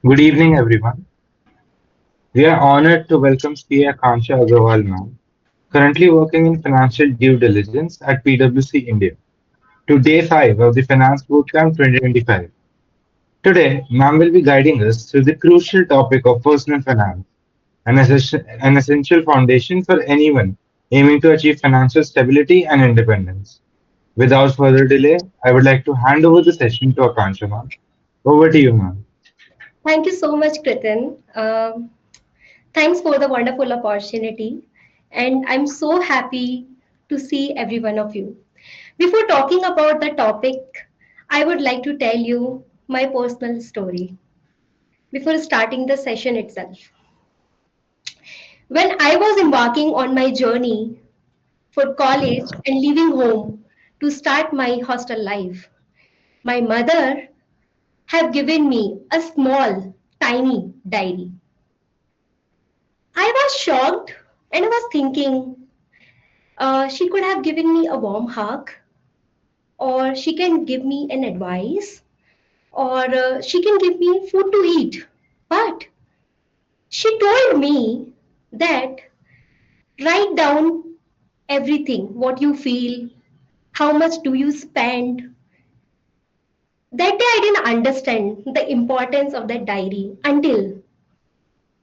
Good evening, everyone. We are honored to welcome CA Akanksha Agarwal, ma'am, currently working in financial due diligence at PwC India, to day 5 of the Finance Bootcamp 2025. Today, ma'am will be guiding us through the crucial topic of personal finance, an essential foundation for anyone aiming to achieve financial stability and independence. Without further delay, I would like to hand over the session to Akanksha, ma'am. Over to you, ma'am. Thank you so much, Kritin. Thanks for the wonderful opportunity, and I'm so happy to see every one of you. Before talking about the topic, I would like to tell you my personal story before starting the session itself. When I was embarking on my journey for college and leaving home to start my hostel life, my mother have given me a small, tiny diary. I was shocked and I was thinking she could have given me a warm hug, or she can give me an advice, or she can give me food to eat. But she told me that write down everything what you feel, how much do you spend. That day I didn't understand the importance of that diary until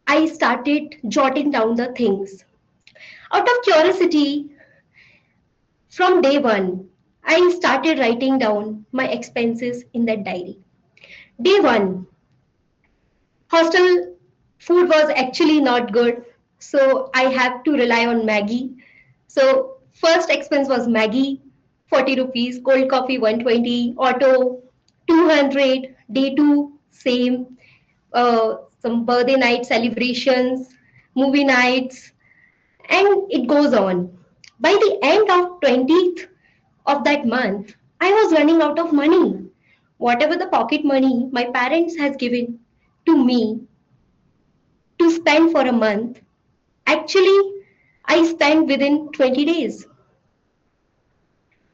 I started jotting down the things. Out of curiosity, from day one, I started writing down my expenses in that diary. Day one, hostel food was actually not good, so I have to rely on Maggie. So first expense was Maggie, 40 rupees, cold coffee 120, auto 200, day two same, some birthday night celebrations, movie nights, and it goes on. By the end of 20th of that month, I was running out of money. Whatever the pocket money my parents has given to me to spend for a month, actually I spent within 20 days.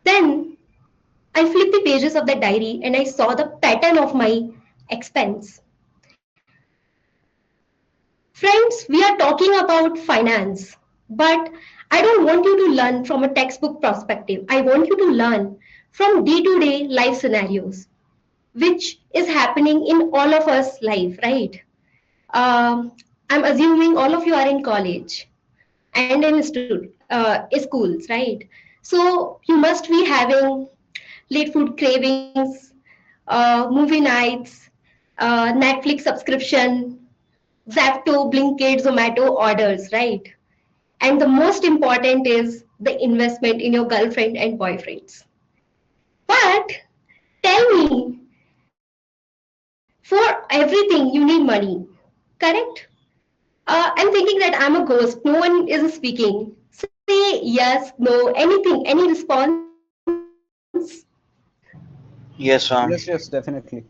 Then I flipped the pages of that diary and I saw the pattern of my expense. Friends, we are talking about finance, but I don't want you to learn from a textbook perspective. I want you to learn from day to day life scenarios, which is happening in all of us life, right? Um, I'm assuming all of you are in college and in schools, right? So you must be having late food cravings, movie nights, Netflix subscription, Zapto, Blinkit, Zomato orders, right? And the most important is the investment in your girlfriend and boyfriends. But tell me, for everything you need money, correct? I'm thinking that I'm a ghost. No one is speaking. Say yes, no, anything, any response? Yes, ma'am. Yes, yes, definitely.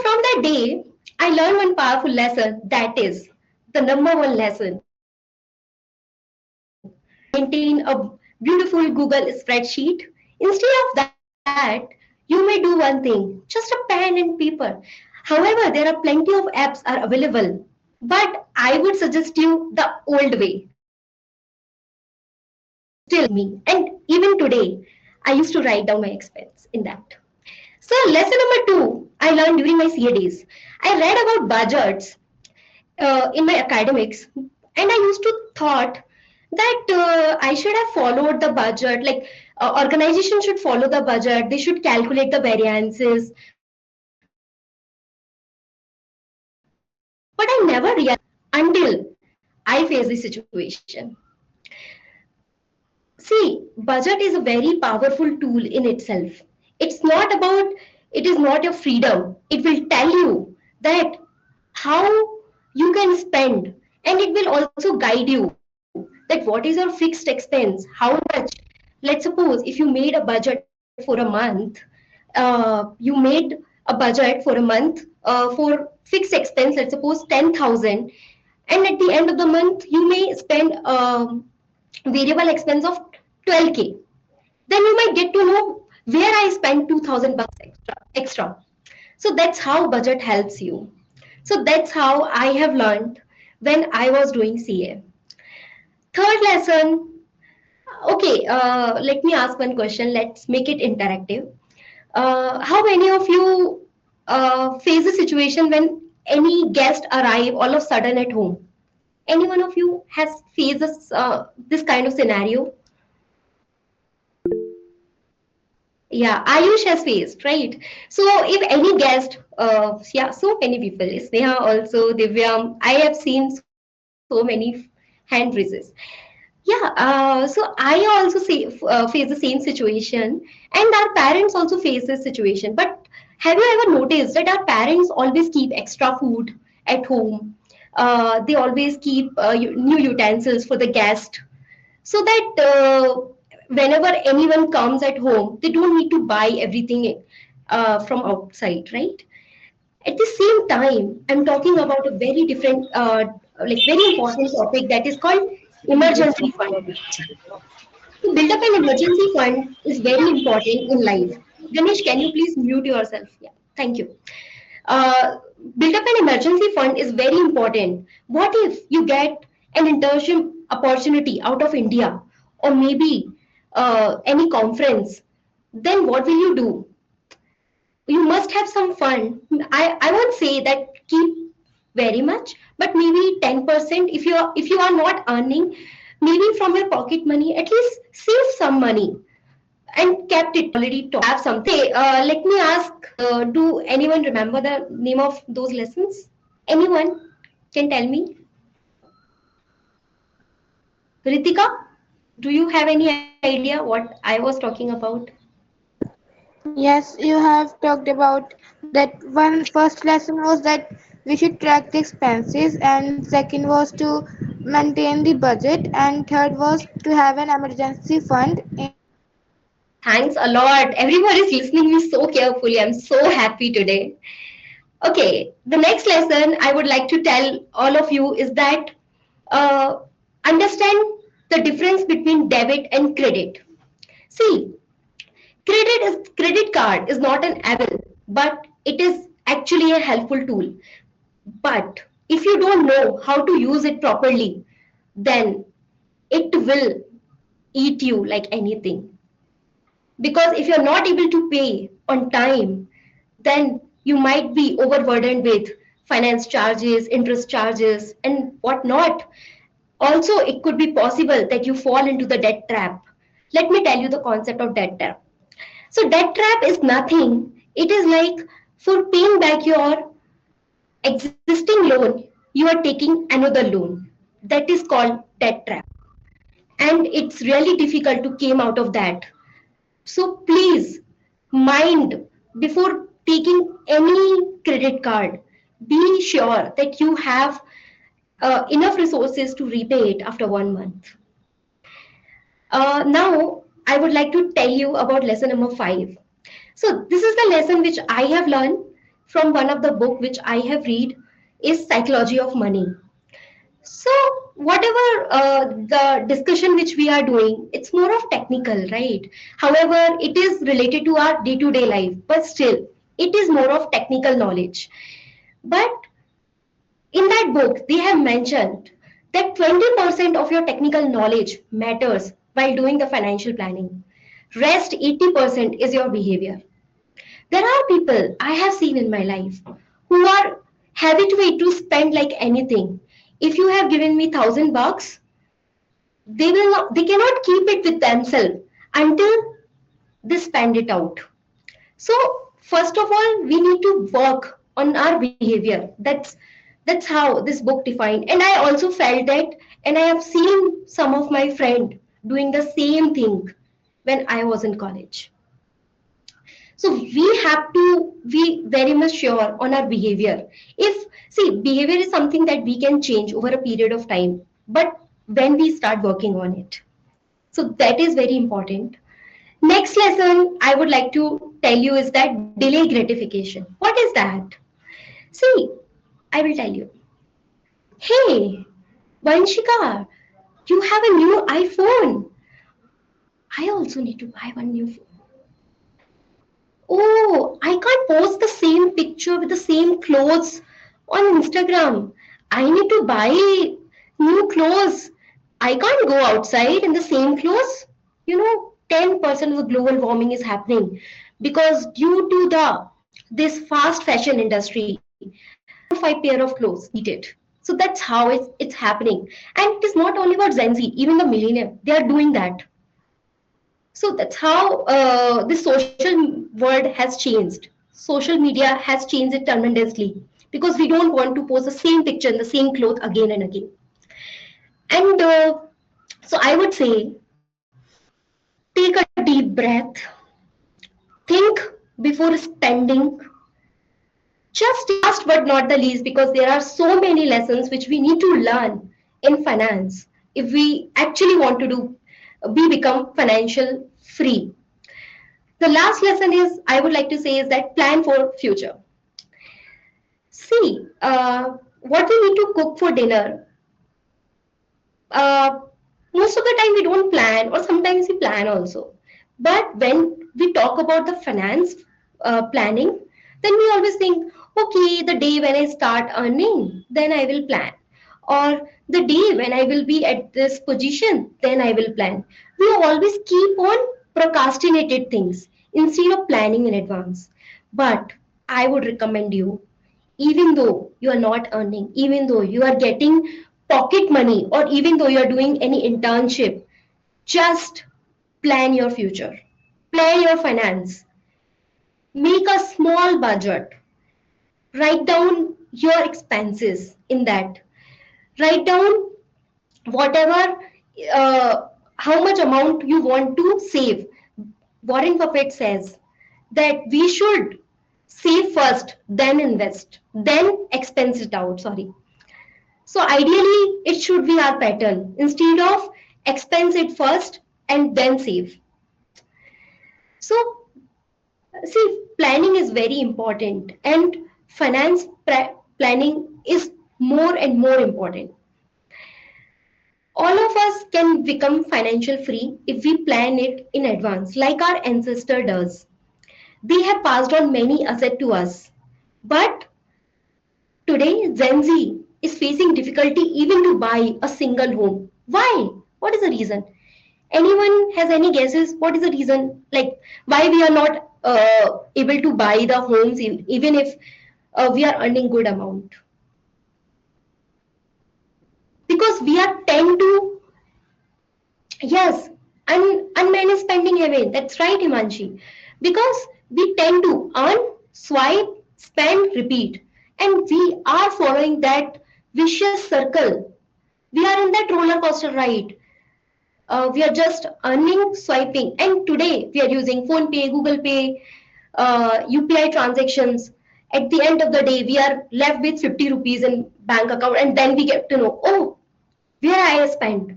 So from that day, I learned one powerful lesson, that is the number one lesson. Instead of maintain a beautiful Google spreadsheet, instead of that, you may do one thing, just a pen and paper. However, there are plenty of apps are available, but I would suggest you the old way. Still, it still works for me. And even today, I used to write down my expense in that. So, lesson number two, I learned during my CA days. I read about budgets in my academics, and I used to thought that I should have followed the budget. Like organization should follow the budget. They should calculate the variances. But I never realized until I faced the situation. See, budget is a very powerful tool in itself. It's not about, it is not your freedom. It will tell you that how you can spend, and it will also guide you that what is your fixed expense, how much. Let's suppose if you made a budget for a month, you made a budget for a month for fixed expense, let's suppose 10,000, and at the end of the month you may spend variable expense of 12K. Then you might get to know where I spent 2,000 bucks extra. So that's how budget helps you. So that's how I have learned when I was doing CA. Third lesson, okay, let me ask one question. Let's make it interactive. How many of you face a situation when any guest arrive all of a sudden at home? Any one of you has faced this kind of scenario? Yeah, Ayush has faced, right? So if any guest, yeah, so many people, Sneha also, Divyam, I have seen so many hand raises. Yeah, so I also face the same situation, and our parents also face this situation. But have you ever noticed that our parents always keep extra food at home? They always keep new utensils for the guest, so that whenever anyone comes at home, they don't need to buy everything from outside, right? At the same time, I'm talking about a very different, like very important topic that is called emergency fund. To build up an emergency fund is very important in life. Ganesh, can you please mute yourself? Yeah, thank you. Uh, Build up an emergency fund is very important. What if you get an internship opportunity out of India or maybe any conference? Then what will you do? You must have some fun. I won't say that keep very much, but maybe 10% if you are not earning, maybe from your pocket money, at least save some money and kept it already taught. Have something. Okay, let me ask, do anyone remember the name of those lessons? Anyone can tell me? Ritika, do you have any idea what I was talking about? Yes, you have talked about that. One first lesson was that we should track the expenses, and second was to maintain the budget, and third was to have an emergency fund in case of Thanks a lot. Everyone is listening me so carefully. I'm so happy today. Okay, the next lesson I would like to tell all of you is that uh, understand the difference between debit and credit. See, credit card is not an evil, but it is actually a helpful tool. But if you don't know how to use it properly, then it will eat you like anything. Because if you're not able to pay on time, then you might be overburdened with finance charges, interest charges, and whatnot. Also, it could be possible that you fall into the debt trap. Let me tell you the concept of debt trap. So, debt trap is nothing. It is like for paying back your existing loan, you are taking another loan. That is called debt trap. And it's really difficult to came out of that. So please mind before taking any credit card, be sure that you have enough resources to repay it after 1 month. Now, I would like to tell you about lesson number 5. So this is the lesson which I have learned from one of the book which I have read is Psychology of Money. So, whatever the discussion which we are doing, it's more of technical, right? However, it is related to our day to day life, but still, it is more of technical knowledge. But in that book, they have mentioned that 20% of your technical knowledge matters while doing the financial planning. Rest 80% is your behavior. There are people I have seen in my life who are habituated to spend like anything. If you have given me $1,000, they cannot keep it with themselves until they spend it out. So first of all, we need to work on our behavior. That's how this book defined. And I also felt that, and I have seen some of my friend doing the same thing when I was in college. So we have to be very much sure on our behavior. If see, behavior is something that we can change over a period of time, but when we start working on it. So that is very important. Next lesson I would like to tell you is that delay gratification. What is that? See, I will tell you. Hey, Vanshika, you have a new iPhone. I also need to buy one new phone. Oh, I can't post the same picture with the same clothes On Instagram, I need to buy new clothes. I can't go outside in the same clothes. 10% of the global warming is happening because due to the this fast fashion industry, 4 5 pair of clothes needed. So that's how it's happening. And it is not only about Gen Z, even the millennium, they are doing that. So that's how the social world has changed. Social media has changed it tremendously because we don't want to post the same picture in the same cloth again and again. And so I would say take a deep breath, think before spending. Just last but not the least, because there are so many lessons which we need to learn in finance if we actually want to do we become financial free. The last lesson is I would like to say is that plan for future. See, what we need to cook for dinner, uh, most of the time we don't plan, or sometimes we plan also. But when we talk about the finance planning, then we always think, okay, the day when I start earning, then I will plan. Or the day when I will be at this position, then I will plan. We always keep on procrastinated things instead of planning in advance. But I would recommend you, even though you are not earning, even though you are getting pocket money, or even though you are doing any internship, just plan your future, plan your finance, make a small budget, write down your expenses in that, write down whatever, uh, how much amount you want to save. Warren Buffett says that we should save first, then invest, then expense it out. Sorry. So ideally, it should be our pattern instead of expense it first and then save. So, see, planning is very important, and finance planning is more and more important. All of us can become financial free if we plan it in advance, like our ancestor does. They have passed on many assets to us, but today Gen Z is facing difficulty even to buy a single home. Why? What is the reason? Anyone has any guesses? What is the reason? Like why we are not able to buy the homes even if we are earning good amount? Because we are tend to, yes, unmanaged spending habit. That's right, Himanshi. Because we tend to earn, swipe, spend, repeat, and we are following that vicious circle. We are in that roller coaster ride. We are just earning, swiping, and today we are using phone pay, google pay, UPI transactions. At the end of the day we are left with 50 rupees in bank account, and then we get to know, oh, where I spent.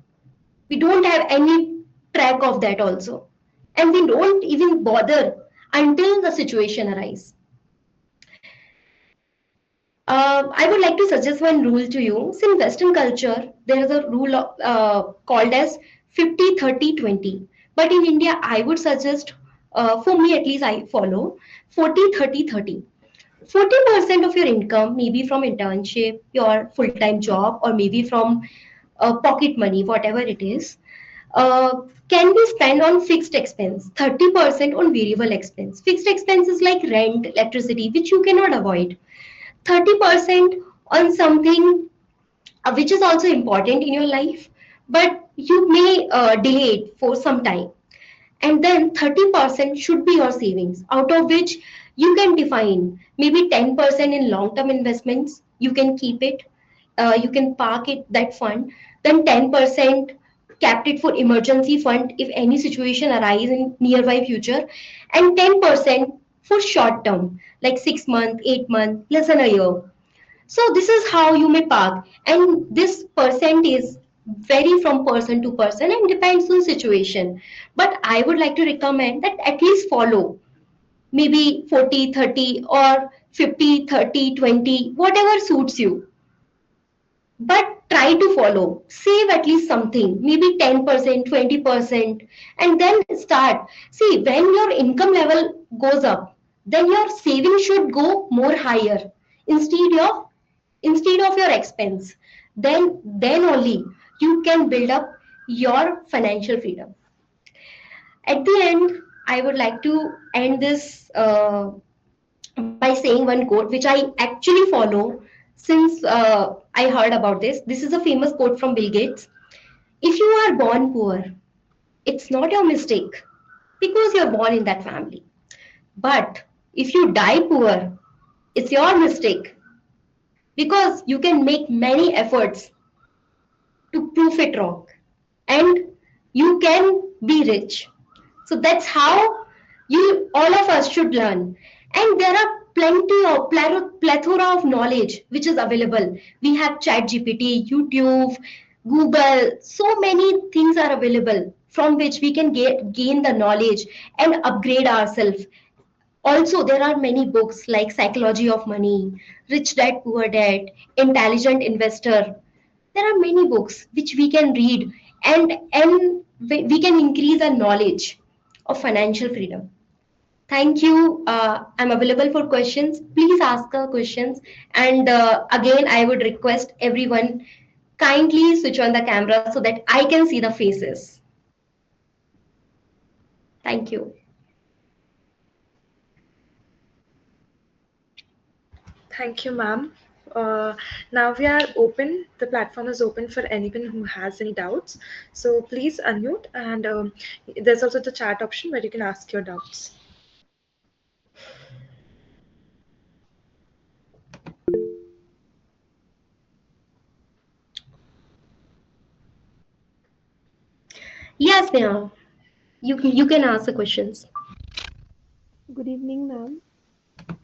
We don't have any track of that also, and we don't even bother until the situation arises. I would like to suggest one rule to you. So in Western culture, there is a rule called as 50-30-20. But in India, I would suggest, for me at least, I follow 40-30-30. 40% of your income, maybe from internship, your full-time job, or maybe from pocket money, whatever it is, can be spent on fixed expense, 30% on variable expense. Fixed expenses like rent, electricity, which you cannot avoid. 30% on something which is also important in your life, but you may delay it for some time. And then 30% should be your savings, out of which you can define maybe 10% in long term investments. You can keep it, you can park it, that fund. Then 10% kept it for emergency fund if any situation arises in nearby future, and 10% for short term like 6 month, 8 month, less than a year. So this is how you may park, and this percent is vary from person to person and depends on situation. But I would like to recommend that at least follow maybe 40-30 or 50-30-20, whatever suits you. But try to follow. Save at least something, maybe 10%, 20%, and then start. See, when your income level goes up, then your saving should go more higher instead of instead of your expense, then only you can build up your financial freedom. At the end, I would like to end this by saying one quote which I actually follow since I heard about this. This is a famous quote from Bill Gates. If you are born poor, it's not your mistake because you're born in that family. But if you die poor, it's your mistake because you can make many efforts to prove it wrong and you can be rich. So that's how you all of us should learn. And there are plenty of plethora of knowledge which is available. We have Chat GPT, YouTube, Google. So many things are available from which we can gain the knowledge and upgrade ourselves. Also, there are many books like Psychology of Money, Rich Dad Poor Dad, Intelligent Investor. There are many books which we can read, and we can increase our knowledge of financial freedom. Thank you. I'm available for questions. Please ask questions. And again, I would request everyone kindly switch on the camera so that I can see the faces. Thank you. Thank you, ma'am. Now we are open. The platform is open for anyone who has any doubts. So please unmute, and there's also the chat option where you can ask your doubts. Yes, Neha. You can ask the questions. Good evening, ma'am.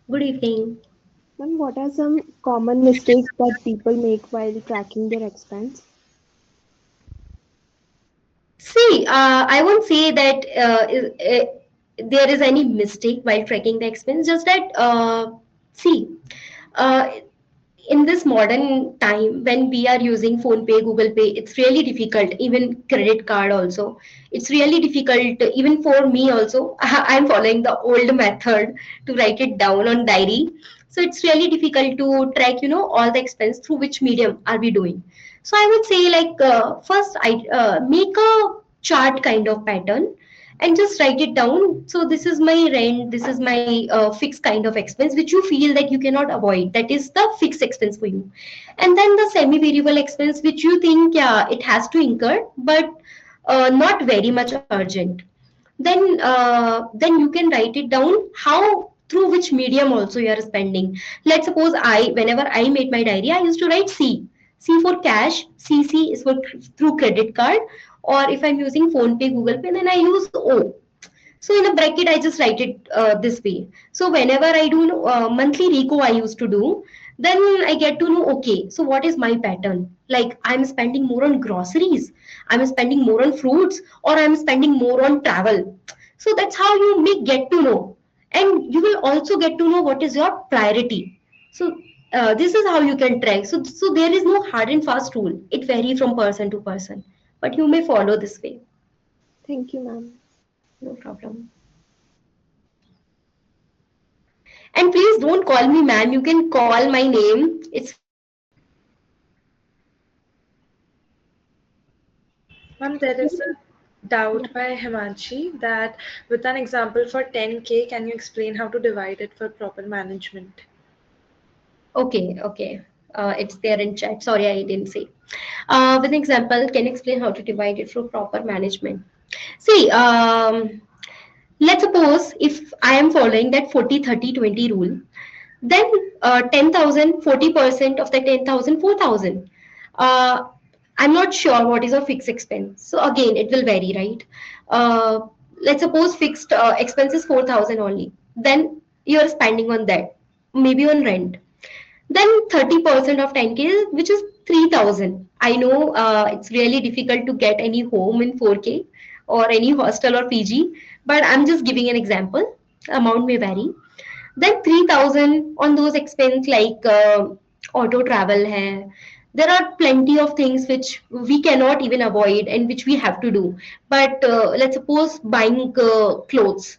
Good evening. Ma'am, what are some common mistakes that people make while tracking their expense? See, I won't say that there is any mistake while tracking the expense. Just that, see, uh, in this modern time when we are using phone pay, Google Pay, it's really difficult. Even credit card also, it's really difficult. Even for me also, I'm following the old method to write it down on diary. So it's really difficult to track, all the expense through which medium are we doing. So I would say like first I make a chart kind of pattern and just write it down. So this is my rent, this is my fixed kind of expense which you feel that you cannot avoid. That is the fixed expense for you. And then the semi-variable expense which you think, yeah, it has to incur, but not very much urgent. Then you can write it down how through which medium also you are spending. Let's suppose whenever I made my diary, I used to write C for cash, CC is for through credit card, or if I'm using phone pay, Google Pay, then I use O. So in a bracket, I just write it this way. So whenever I do monthly reco, I used to do, then I get to know, okay, so what is my pattern? Like I'm spending more on groceries, I'm spending more on fruits, or I'm spending more on travel. So that's how you may get to know. And you will also get to know what is your priority. So this is how you can track. So there is no hard and fast rule. It varies from person to person, but you may follow this way. Thank you, ma'am. No problem. And please don't call me ma'am. You can call my name. It's fine. Ma'am, there is a doubt by Himanshi that with an example for 10K, can you explain how to divide it for proper management? Okay, okay. It's there in chat. Sorry, I didn't say. With an example, can you explain how to divide it for proper management? See, let's suppose if I am following that 40-30-20 rule, then 10,000, 40% of the 10,000, 4,000. Uh, I'm not sure what is a fixed expense. So again, it will vary, right? Uh, let's suppose fixed expense is 4,000 only. Then you're spending on that, maybe on rent. Then 30% of 10K, which is 3,000. I know it's really difficult to get any home in 4K or any hostel or PG, but I'm just giving an example. Amount may vary. Then 3,000 on those expense like auto travel hai. There are plenty of things which we cannot even avoid and which we have to do. But let's suppose buying clothes.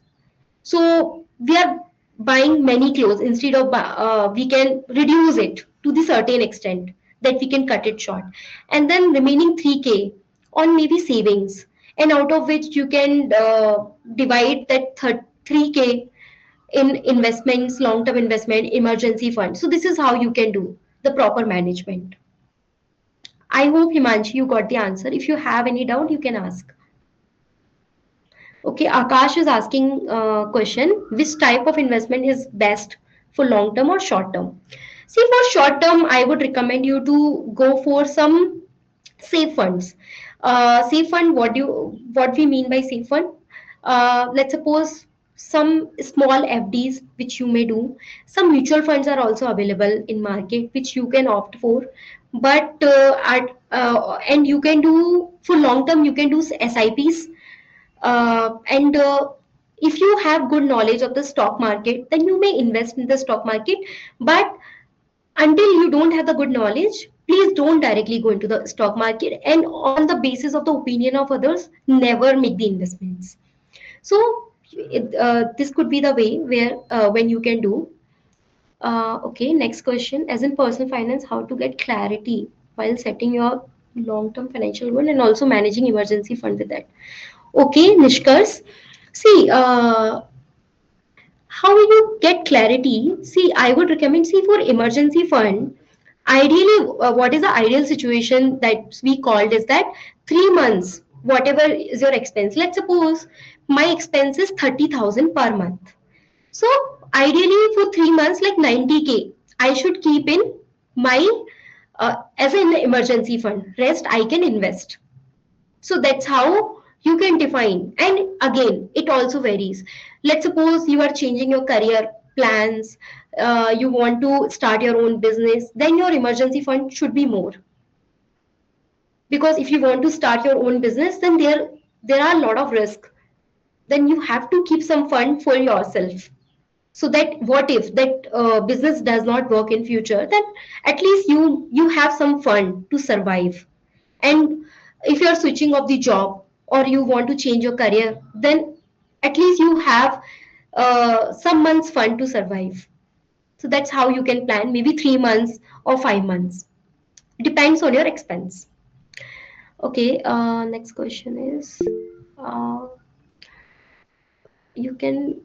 So we are buying many clothes instead of we can reduce it to the certain extent that we can cut it short, and then remaining 3K on maybe savings, and out of which you can divide that 3K in investments, long-term investment, emergency fund. So this is how you can do the proper management. I hope Himanshi you got the answer. If you have any doubt, you can ask. Okay, Akash is asking question, which type of investment is best for long term or short term? See, for short term, I would recommend you to go for some safe funds. Safe fund, what we mean by safe fund? Let's suppose some small FDs which you may do. Some mutual funds are also available in market which you can opt for. But and you can do for long term, you can do SIPs, and if you have good knowledge of the stock market, then you may invest in the stock market. But until you don't have the good knowledge, please don't directly go into the stock market, and on the basis of the opinion of others, never make the investments. So this could be the way where when you can do. Okay, next question. As in personal finance, how to get clarity while setting your long-term financial goal and also managing emergency fund with that. Okay, Nishkars. See, how will you get clarity? See, I would recommend, see, for emergency fund, ideally, what is the ideal situation that we called is that 3 months, whatever is your expense. Let's suppose my expense is 30,000 per month. So ideally for 3 months, like 90K, I should keep in my as an emergency fund. Rest I can invest. So that's how you can define. And again, it also varies. Let's suppose you are changing your career plans, you want to start your own business, then your emergency fund should be more. Because if you want to start your own business, then there are a lot of risks. Then you have to keep some fund for yourself. So that what if that business does not work in future, then at least you have some fund to survive. And if you are switching of the job or you want to change your career, then at least you have some months fund to survive. So that's how you can plan, maybe 3 months or 5 months, depends on your expense. Okay, next question is, uh, you can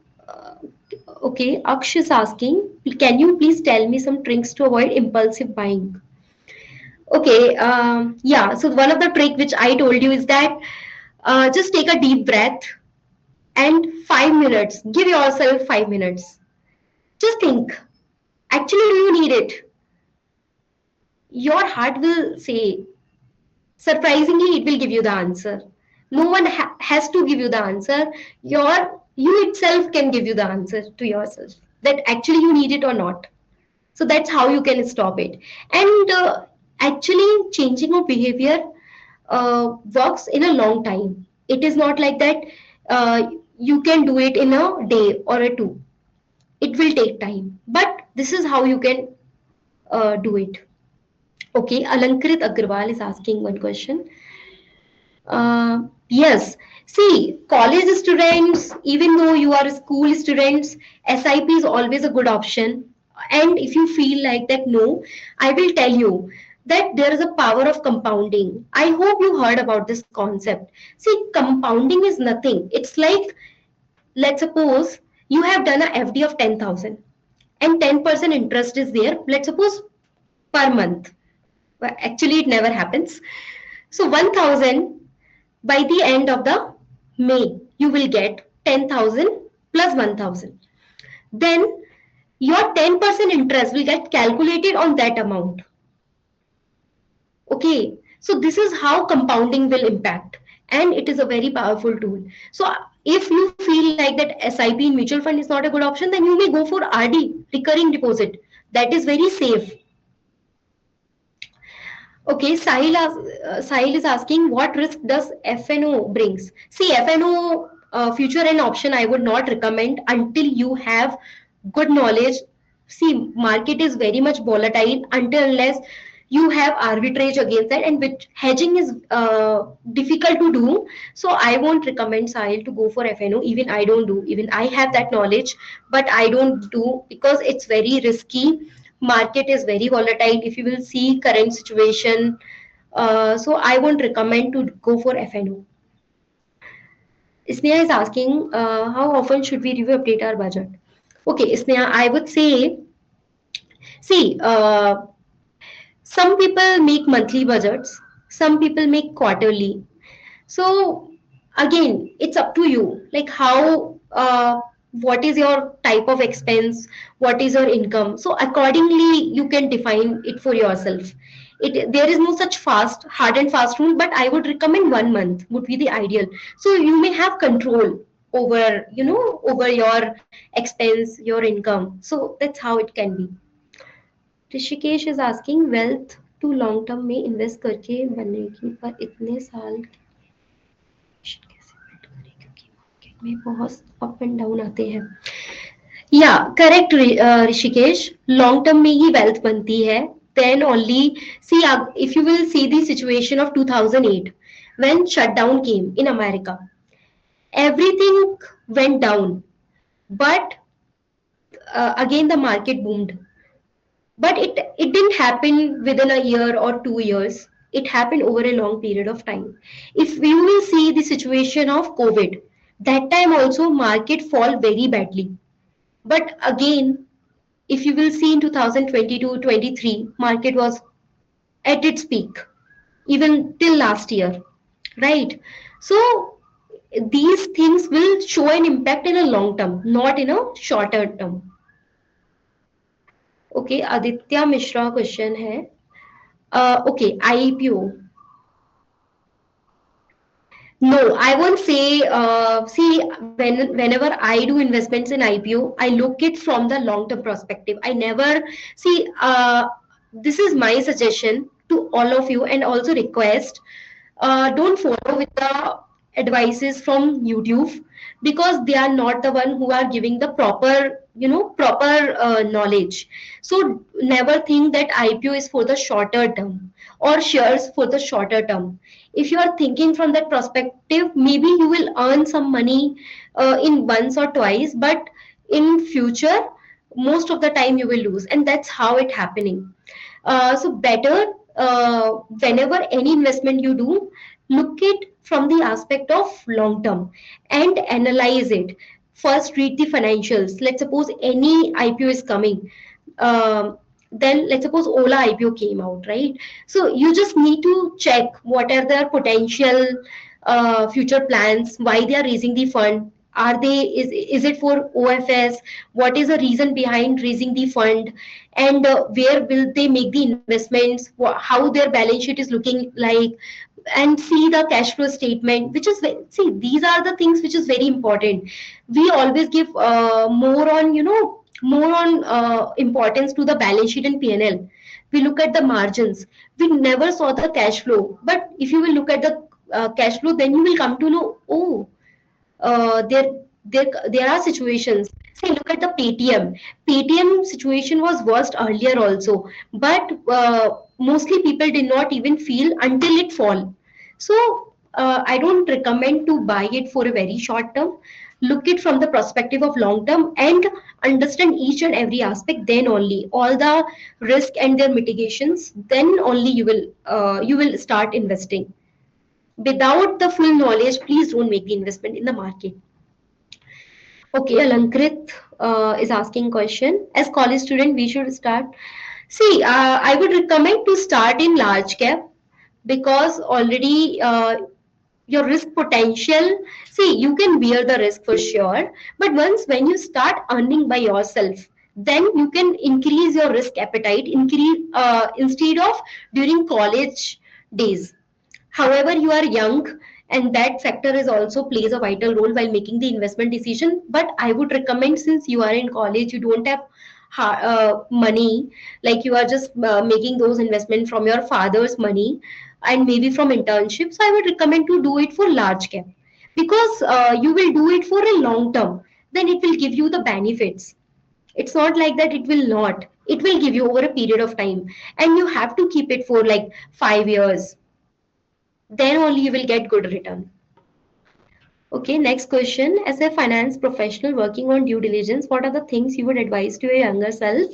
okay, Aksh is asking, can you please tell me some tricks to avoid impulsive buying? Okay, yeah. So one of the trick which I told you is that just take a deep breath and 5 minutes. Give yourself 5 minutes. Just think. Actually, do you need it? Your heart will say. Surprisingly, it will give you the answer. No one has to give you the answer. You itself can give you the answer to yourself that actually you need it or not. So that's how you can stop it. And actually, changing of behavior works in a long time. It is not like that you can do it in a day or a two. It will take time, but this is how you can do it. Okay, Alankrit Agarwal is asking one question. Yes. See, college students, even though you are school students, SIP is always a good option. And if you feel like that, no, I will tell you that there is a power of compounding. I hope you heard about this concept. See, compounding is nothing. It's like, let's suppose you have done a FD of 10,000 and 10% interest is there, let's suppose per month. Well, actually, it never happens. So 1,000 by the end of the May, you will get 10,000 plus 1,000. Then your 10% interest will get calculated on that amount. Okay, so this is how compounding will impact, and it is a very powerful tool. So if you feel like that SIP in mutual fund is not a good option, then you may go for RD, recurring deposit. That is very safe. Okay, Sahil is asking what risk does FNO brings? See, FNO future and option I would not recommend until you have good knowledge. See, market is very much volatile until unless you have arbitrage against that, and which hedging is difficult to do. So I won't recommend Sahil to go for FNO. Even I don't do. Even I have that knowledge, but I don't do because it's very risky. market is very volatile. If you will see current situation, so I won't recommend to go for FNO. Sneha is asking, how often should we review update our budget? Okay, Sneha, I would say, see, some people make monthly budgets, some people make quarterly. So again, it's up to you. Like how, what is your type of expense? What is your income? So accordingly, you can define it for yourself. There is no such fast, hard and fast rule, but I would recommend 1 month would be the ideal. So you may have control over, over your expense, your income. So that's how it can be. Rishikesh is asking wealth to long term में invest करके बनेगी पर इतने साल कैसे build करें क्योंकि market में बहुत अप एंड डाउन आते हैं या करेक्ट ऋषिकेश लॉन्ग टर्म में ही वेल्थ बनती है then only see if you will see the situation of 2008 when shutdown came in America, everything went down, but again the market boomed. But it didn't happen within a year or 2 years. It happened over a long period of time. If we will see the situation of COVID, that time also market fall very badly. But again, if you will see in 2022-23, market was at its peak, even till last year, right? So these things will show an impact in a long term, not in a shorter term. Okay, Aditya Mishra question है. Okay, IPO. No, I won't say. See, whenever I do investments in IPO, I look it from the long-term perspective. I never see. This is my suggestion to all of you, and also request. Don't follow with the advices from YouTube because they are not the one who are giving the proper, proper knowledge. So never think that IPO is for the shorter term or shares for the shorter term. If you are thinking from that perspective, maybe you will earn some money in once or twice, but in future most of the time you will lose, and that's how it happening. So better, whenever any investment you do, look it from the aspect of long term and analyze it. First read the financials. Let's suppose any IPO is coming. Then let's suppose Ola IPO came out, right? So you just need to check what are their potential future plans, why they are raising the fund. Are they, is it for OFS? What is the reason behind raising the fund? And where will they make the investments? How their balance sheet is looking like? And see the cash flow statement, which is see, these are the things which is very important. We always give more on, more on importance to the balance sheet and P&L. We look at the margins. We never saw the cash flow, but if you will look at the cash flow, then you will come to know, oh, there are situations. See, look at the Paytm. Paytm situation was worst earlier also, but mostly people did not even feel until it fall. So I don't recommend to buy it for a very short term. Look it from the perspective of long term and understand each and every aspect. Then only all the risk and their mitigations. Then only you will start investing. Without the full knowledge, please don't make the investment in the market. Okay, Alankrit is asking question. As college student, we should start. See, I would recommend to start in large cap because already your risk potential. See, you can bear the risk for sure, but once when you start earning by yourself, then you can increase your risk appetite. Increase instead of during college days. However, you are young, and that factor is also plays a vital role while making the investment decision. But I would recommend, since you are in college, you don't have money, like you are just making those investment from your father's money and maybe from internships. I would recommend to do it for large cap because you will do it for a long term. Then it will give you the benefits. It's not like that it will not. It will give you over a period of time, and you have to keep it for like 5 years, then only you will get good return. Okay, next question. As a finance professional working on due diligence, what are the things you would advise to your younger self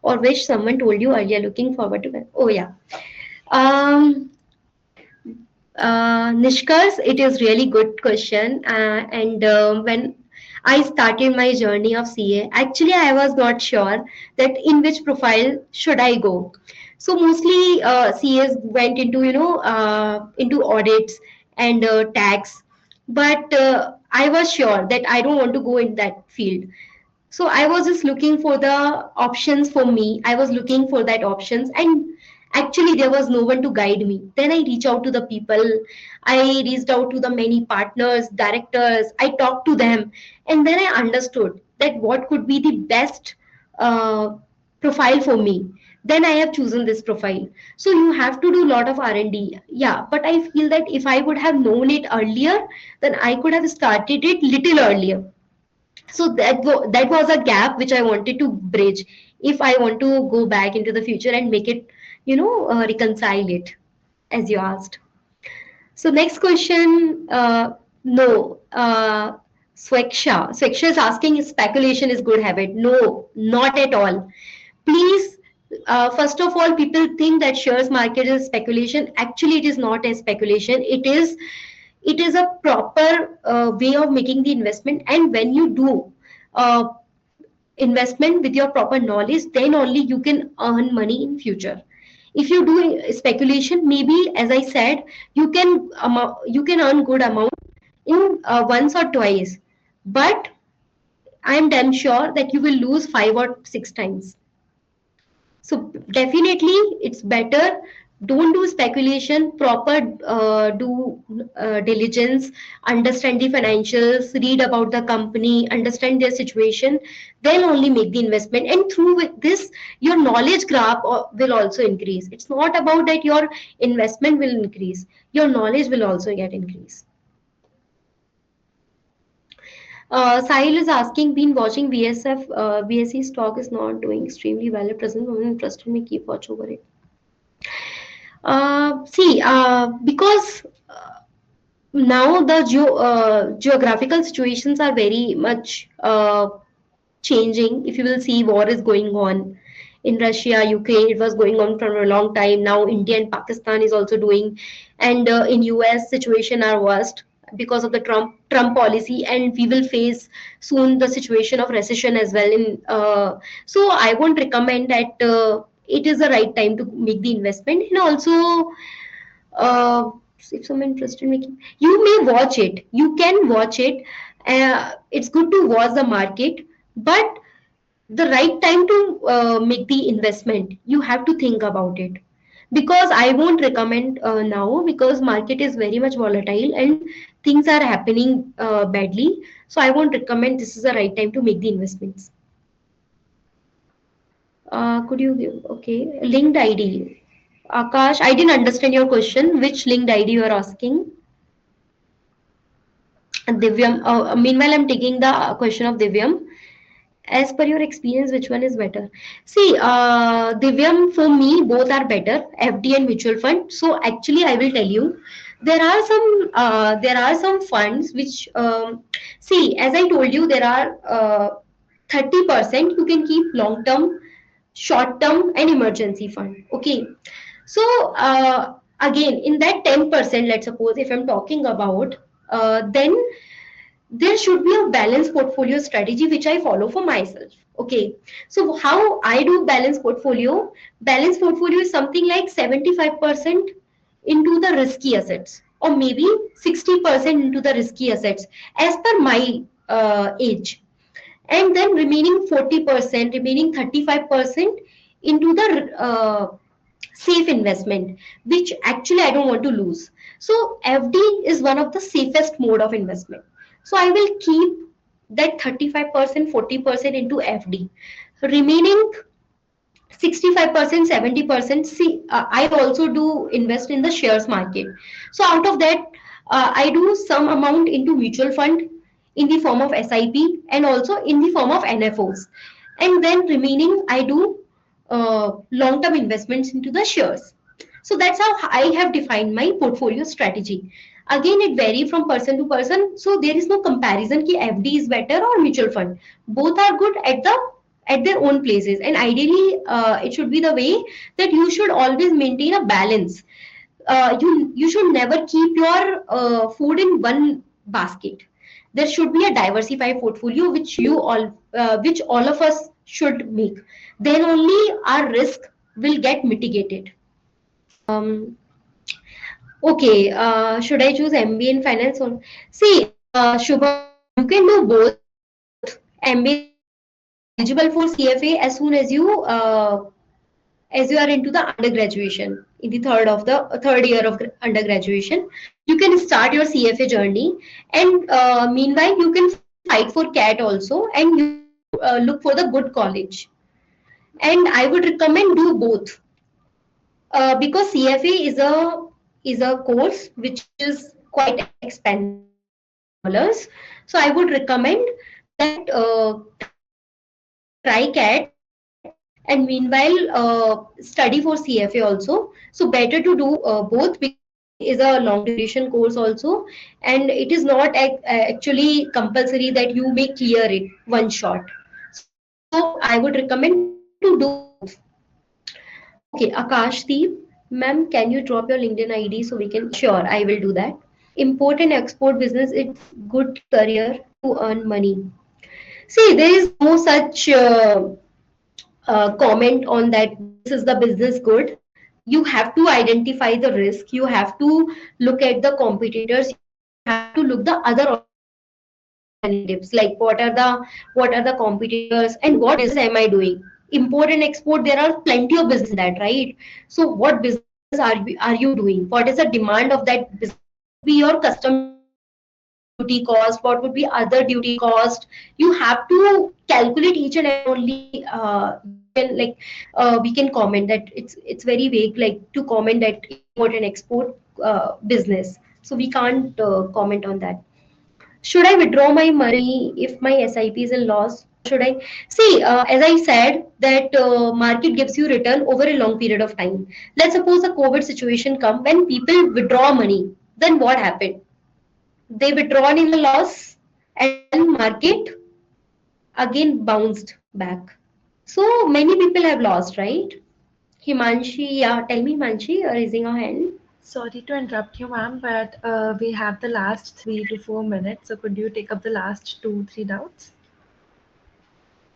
or wish someone told you earlier? Looking forward to that. Oh, yeah. Um, Nishkars, it is really good question. And when I started my journey of CA, actually I was not sure that in which profile should I go. So mostly CAs went into into audits and tax, but I was sure that I don't want to go in that field. So I was just looking for the options for me. I was looking for that options, and actually there was no one to guide me. Then I reached out to the people. I reached out to the many partners, directors. I talked to them, and then I understood that what could be the best uh, profile for me. Then I have chosen this profile. So you have to do a lot of R&D, yeah, but I feel that if I would have known it earlier, then I could have started it little earlier. So that was a gap which I wanted to bridge if I want to go back into the future and make it, reconcile it, as you asked. So next question, no, Sweksha is asking if speculation is good habit. No, not at all. Please, first of all, people think that shares market is speculation. Actually, it is not a speculation. It is a proper way of making the investment. And when you do uh, investment with your proper knowledge, then only you can earn money in future. If you do speculation, maybe as I said, you can earn good amount in once or twice, but I am damn sure that you will lose 5 or 6 times. So definitely it's better, don't do speculation, proper do diligence, understand the financials, read about the company, understand their situation, then only make the investment. And through with this, your knowledge graph will also increase. It's not about that your investment will increase, your knowledge will also get increase. Sahil is asking, been watching VSF, BSE stock is not doing extremely well at present. I'm interested, me keep watch over it. See, because now the geographical situations are very much changing. If you will see, war is going on in Russia, Ukraine. It was going on for a long time. Now India and Pakistan is also doing, and in US situation are worst because of the Trump policy, and we will face soon the situation of recession as well. So I won't recommend that. It is the right time to make the investment, and also uh, if someone interested in making, you may watch it, you can watch it. It's good to watch the market, but the right time to make the investment, you have to think about it. Because I won't recommend now, because market is very much volatile and things are happening badly. So I won't recommend this is the right time to make the investments. Could you give, okay, linked ID? Akash, I didn't understand your question. Which linked ID you are asking? Divyam, meanwhile, I'm taking the question of Divyam. As per your experience, which one is better? See, Divyam, for me, both are better, FD and mutual fund. So actually, I will tell you, there are some funds which, see, as I told you, there are 30% you can keep long term, short term, and emergency fund. Okay, so again, in that 10%, let's suppose if I'm talking about, then there should be a balanced portfolio strategy which I follow for myself. Okay, so how I do balanced portfolio? Balanced portfolio is something like 75% into the risky assets, or maybe 60% into the risky assets as per my age, and then remaining 40%, remaining 35% into the safe investment, which actually I don't want to lose. So FD is one of the safest mode of investment. So I will keep that 35%, 40% into FD. Remaining 65%, 70%. See, I also do invest in the shares market. So out of that, I do some amount into mutual fund in the form of SIP and also in the form of NFOs. And then remaining, I do long-term investments into the shares. So that's how I have defined my portfolio strategy. Again, it vary from person to person, so there is no comparison ki FD is better or mutual fund. Both are good at their own places, and ideally it should be the way that you should always maintain a balance. You should never keep your food in one basket. There should be a diversified portfolio which all of us should make. Then only our risk will get mitigated. um Okay, should I choose MBA in finance or see, Shubham, you can do both. MBA is eligible for CFA as soon as you are into the undergraduation, in the third year of undergraduation. You can start your CFA journey, and meanwhile you can fight for CAT also, and you have to look for the good college. And I would recommend do both, because CFA is a course which is quite expensive, $1,000. So I would recommend that try CAT and meanwhile study for CFA also. So better to do both, because CFA is a long duration course also, and it is not actually compulsory that you may clear it one shot. So I would recommend to do both. Okay, Akashdeep, ma'am, can you drop your LinkedIn ID so we can? Sure, I will do that. Import and export business, it's good career to earn money. See, there is no such comment on that this is the business good. You have to identify the risk, you have to look at the competitors, you have to look the other alternatives, like what are the competitors and what business am I doing. Import and export, there are plenty of business in that, right? So what businesses are you doing, what is the demand of that business, what would be your customs duty cost, what would be other duty cost. You have to calculate each and every, then only you can, like, we can comment that it's very vague, like to comment that import and export business, so we can't comment on that. Should I withdraw my money if my SIP is in loss, or should I see? As I said, that market gives you return over a long period of time. Let's suppose the COVID situation come when people withdraw money. Then what happened? They withdrawn in a loss, and then market again bounced back. So many people have lost, right? Himanshi, yeah, tell me, Himanshi, you're raising a hand. Sorry to interrupt you, ma'am, but we have the last 3 to 4 minutes. So could you take up the last two, three doubts?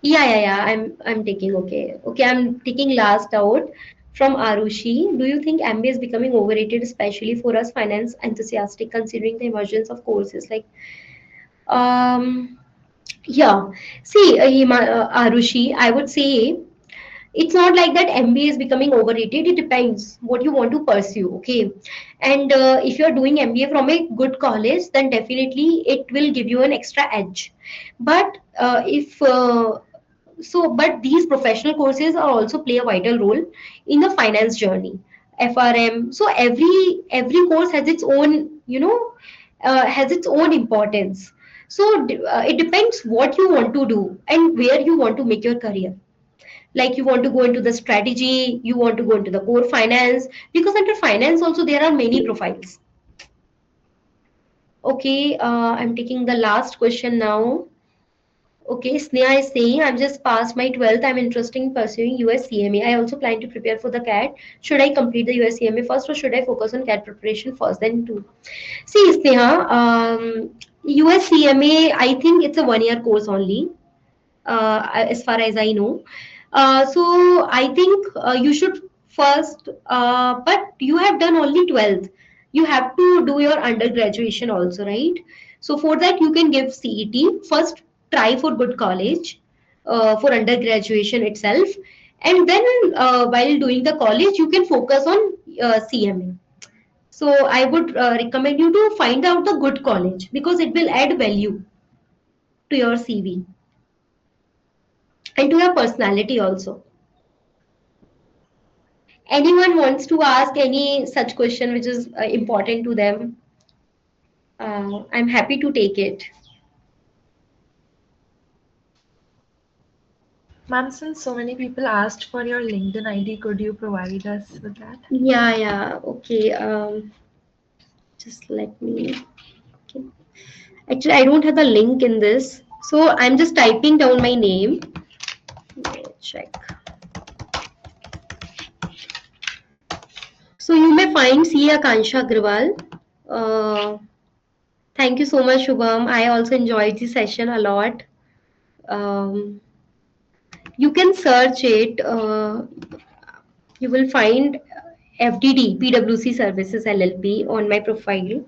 Yeah. I'm taking, okay. Okay, I'm taking last out from Arushi. Do you think MBA is becoming overrated, especially for us finance enthusiastic, considering the emergence of courses like um yeah. See, Arushi, I would say it's not like that MBA is becoming overrated. It depends what you want to pursue. Okay, and if you're doing MBA from a good college, then definitely it will give you an extra edge. But if but these professional courses are also play a vital role in the finance journey. FRM. So every course has its own, has its own importance. So it depends what you want to do and where you want to make your career. Like you want to go into the strategy, you want to go into the core finance, because under finance also there are many profiles. Okay, I'm taking the last question now. Okay, Sneha is saying, I'm just past my 12th. I'm interested in pursuing US CMA. I also plan to prepare for the CAT. Should I complete the US CMA first, or should I focus on CAT preparation first, then two? See, Sneha, US CMA, I think it's a 1 year course only, as far as I know. So I think you should first, but you have done only 12th. You have to do your undergraduation also, right? So for that, you can give CET. First, try for good college for undergraduation itself. And then while doing the college, you can focus on CMA. So I would recommend you to find out the good college, because it will add value to your CV and to your personality also. Anyone wants to ask any such question which is important to them, I'm happy to take it. Ma'am, since so many people asked for your LinkedIn ID, could you provide us with that? Yeah, okay. Just let me. Okay. Actually, I don't have the link in this, so I'm just typing down my name. Check. So you may find CA Akanksha Agarwal. Uh, Thank you so much, Shubham. I also enjoyed the session a lot. Um, you can search it. You will find FDD PwC Services LLP on my profile.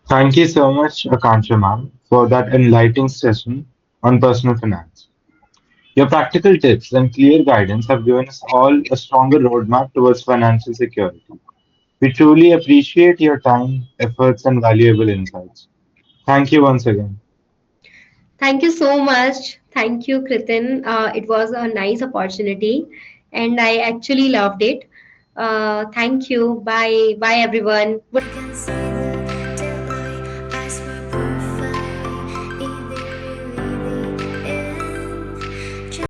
Thank you so much, Akanksha ma'am, for that enlightening session on personal finance. Your practical tips and clear guidance have given us all a stronger roadmap towards financial security. We truly appreciate your time, efforts, and valuable insights. Thank you once again. Thank you so much. Thank you, Kritin. It was a nice opportunity, and I actually loved it. Thank you. Bye. Bye, everyone. Good